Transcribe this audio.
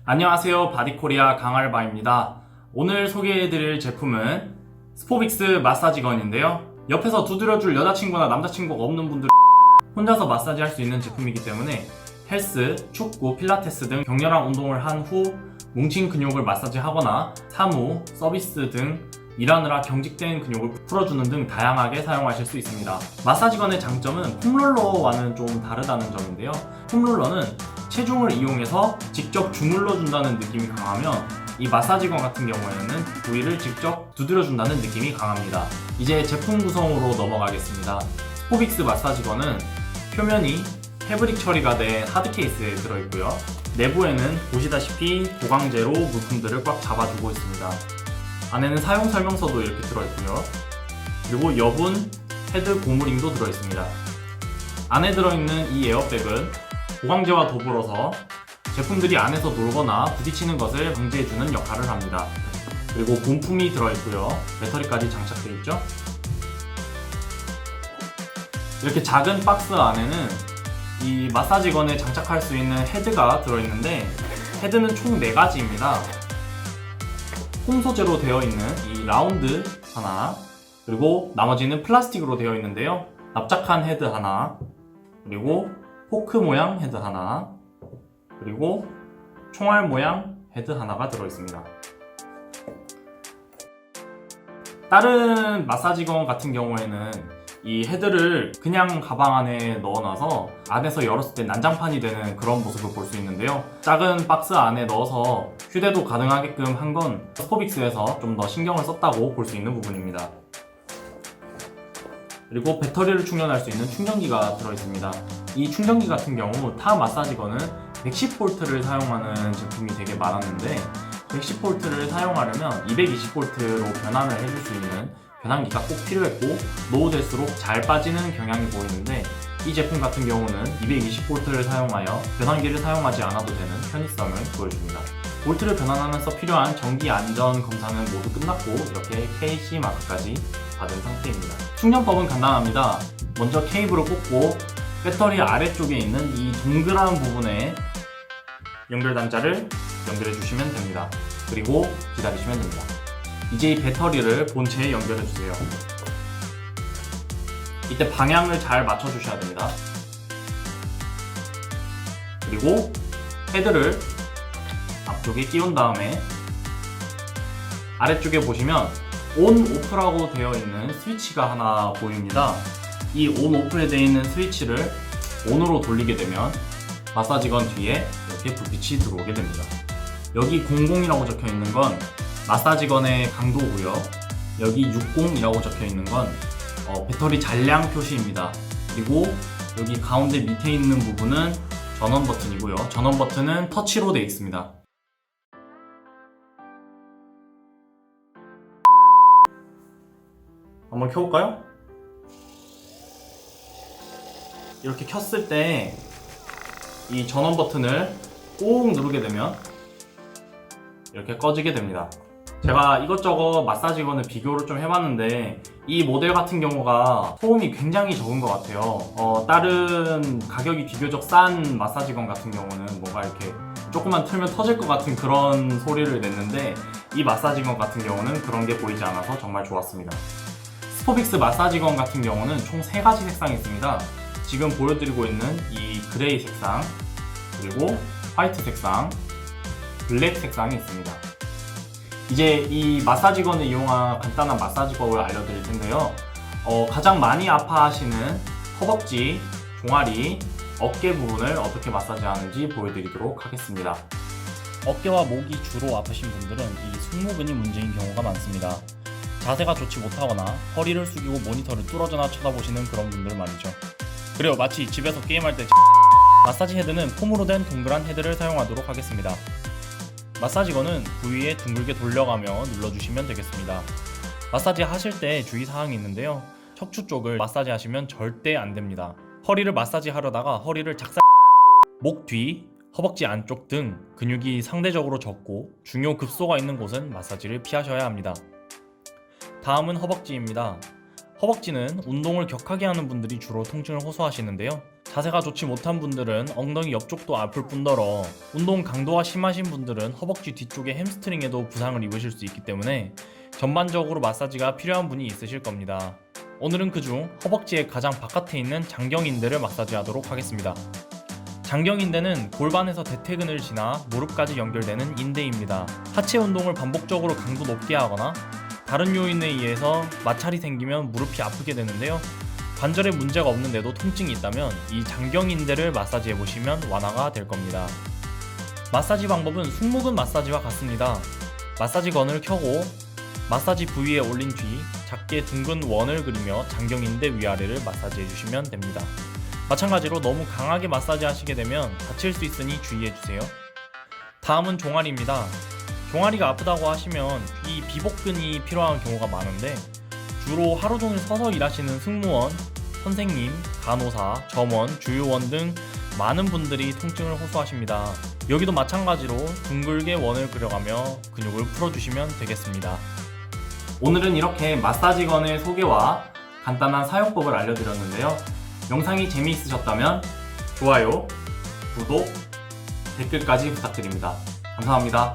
안녕하세요, 바디코리아 강알바입니다. 오늘 소개해드릴 제품은 스포빅스 마사지건인데요. 옆에서 두드려줄 여자친구나 남자친구가 없는 분들 혼자서 마사지 할 수 있는 제품이기 때문에 헬스, 축구, 필라테스 등 격렬한 운동을 한 후 뭉친 근육을 마사지 하거나 사무, 서비스 등 일하느라 경직된 근육을 풀어주는 등 다양하게 사용하실 수 있습니다. 마사지건의 장점은 폼롤러와는 좀 다르다는 점인데요. 폼롤러는 체중을 이용해서 직접 주물러 준다는 느낌이 강하면 이 마사지건 같은 경우에는 부위를 직접 두드려 준다는 느낌이 강합니다. 이제 제품 구성으로 넘어가겠습니다. 스포빅스 마사지건은 표면이 패브릭 처리가 된 하드 케이스에 들어있고요. 내부에는 보시다시피 보강제로 물품들을 꽉 잡아주고 있습니다. 안에는 사용 설명서도 이렇게 들어있고요. 그리고 여분, 헤드 고무링도 들어있습니다. 안에 들어있는 이 에어백은 보강제와 더불어서 제품들이 안에서 놀거나 부딪히는 것을 방지해주는 역할을 합니다. 그리고 본품이 들어있고요. 배터리까지 장착되어 있죠. 이렇게 작은 박스 안에는 이 마사지건에 장착할 수 있는 헤드가 들어있는데 헤드는 총 4가지입니다. 폼 소재로 되어 있는 이 라운드 하나, 그리고 나머지는 플라스틱으로 되어 있는데요. 납작한 헤드 하나, 그리고 포크 모양 헤드 하나, 그리고 총알 모양 헤드 하나가 들어있습니다. 다른 마사지건 같은 경우에는 이 헤드를 그냥 가방 안에 넣어놔서 안에서 열었을 때 난장판이 되는 그런 모습을 볼 수 있는데요. 작은 박스 안에 넣어서 휴대도 가능하게끔 한 건 스포빅스에서 좀 더 신경을 썼다고 볼 수 있는 부분입니다. 그리고 배터리를 충전할 수 있는 충전기가 들어있습니다. 이 충전기 같은 경우 타 마사지건은 110V를 사용하는 제품이 되게 많았는데 110V를 사용하려면 220V로 변환을 해줄 수 있는 변환기가 꼭 필요했고 노후될수록 잘 빠지는 경향이 보이는데 이 제품 같은 경우는 220V를 사용하여 변환기를 사용하지 않아도 되는 편의성을 보여줍니다. 볼트를 변환하면서 필요한 정기 안전 검사는 모두 끝났고 이렇게 KC 마크까지 받은 상태입니다. 충전법은 간단합니다. 먼저 케이블을 꽂고 배터리 아래쪽에 있는 이 동그란 부분에 연결 단자를 연결해 주시면 됩니다. 그리고 기다리시면 됩니다. 이제 이 배터리를 본체에 연결해 주세요. 이때 방향을 잘 맞춰 주셔야 됩니다. 그리고 헤드를 앞쪽에 끼운 다음에 아래쪽에 보시면 온, 오프라고 되어 있는 스위치가 하나 보입니다. 이 온, 오프에 되어 있는 스위치를 온으로 돌리게 되면 마사지건 뒤에 이렇게 불빛이 들어오게 됩니다. 여기 00이라고 적혀 있는 건 마사지건의 강도고요. 여기 60이라고 적혀 있는 건 배터리 잔량 표시입니다. 그리고 여기 가운데 밑에 있는 부분은 전원 버튼이고요. 전원 버튼은 터치로 되어 있습니다. 한번 켜볼까요? 이렇게 켰을 때 이 전원 버튼을 꾹 누르게 되면 이렇게 꺼지게 됩니다. 제가 이것저것 마사지건을 비교를 좀 해봤는데 이 모델 같은 경우가 소음이 굉장히 적은 것 같아요. 다른 가격이 비교적 싼 마사지건 같은 경우는 뭔가 이렇게 조금만 틀면 터질 것 같은 그런 소리를 냈는데 이 마사지건 같은 경우는 그런 게 보이지 않아서 정말 좋았습니다. 스포빅스 마사지건 같은 경우는 총 3가지 색상이 있습니다. 지금 보여드리고 있는 이 그레이 색상, 그리고 화이트 색상, 블랙 색상이 있습니다. 이제 이 마사지건을 이용한 간단한 마사지법을 알려드릴 텐데요. 가장 많이 아파하시는 허벅지, 종아리, 어깨 부분을 어떻게 마사지하는지 보여드리도록 하겠습니다. 어깨와 목이 주로 아프신 분들은 이 승모근이 문제인 경우가 많습니다. 자세가 좋지 못하거나 허리를 숙이고 모니터를 뚫어져나 쳐다보시는 그런 분들 말이죠. 그리고 마치 집에서 게임할 때 마사지 헤드는 폼으로 된 동그란 헤드를 사용하도록 하겠습니다. 마사지건은 부위에 둥글게 돌려가며 눌러주시면 되겠습니다. 마사지 하실 때 주의사항이 있는데요. 척추 쪽을 마사지 하시면 절대 안됩니다. 허리를 마사지 하려다가 허리를 목 뒤, 허벅지 안쪽 등 근육이 상대적으로 적고 중요 급소가 있는 곳은 마사지를 피하셔야 합니다. 다음은 허벅지입니다. 허벅지는 운동을 격하게 하는 분들이 주로 통증을 호소하시는데요. 자세가 좋지 못한 분들은 엉덩이 옆쪽도 아플 뿐더러 운동 강도가 심하신 분들은 허벅지 뒤쪽의 햄스트링에도 부상을 입으실 수 있기 때문에 전반적으로 마사지가 필요한 분이 있으실 겁니다. 오늘은 그중 허벅지의 가장 바깥에 있는 장경인대를 마사지하도록 하겠습니다. 장경인대는 골반에서 대퇴근을 지나 무릎까지 연결되는 인대입니다. 하체 운동을 반복적으로 강도 높게 하거나 다른 요인에 의해서 마찰이 생기면 무릎이 아프게 되는데요. 관절에 문제가 없는데도 통증이 있다면 이 장경인대를 마사지해 보시면 완화가 될 겁니다. 마사지 방법은 승모근 마사지와 같습니다. 마사지 건을 켜고 마사지 부위에 올린 뒤 작게 둥근 원을 그리며 장경인대 위아래를 마사지해 주시면 됩니다. 마찬가지로 너무 강하게 마사지 하시게 되면 다칠 수 있으니 주의해 주세요. 다음은 종아리입니다. 종아리가 아프다고 하시면 이 비복근이 필요한 경우가 많은데 주로 하루 종일 서서 일하시는 승무원, 선생님, 간호사, 점원, 주유원 등 많은 분들이 통증을 호소하십니다. 여기도 마찬가지로 둥글게 원을 그려가며 근육을 풀어주시면 되겠습니다. 오늘은 이렇게 마사지건의 소개와 간단한 사용법을 알려드렸는데요. 영상이 재미있으셨다면 좋아요, 구독, 댓글까지 부탁드립니다. 감사합니다.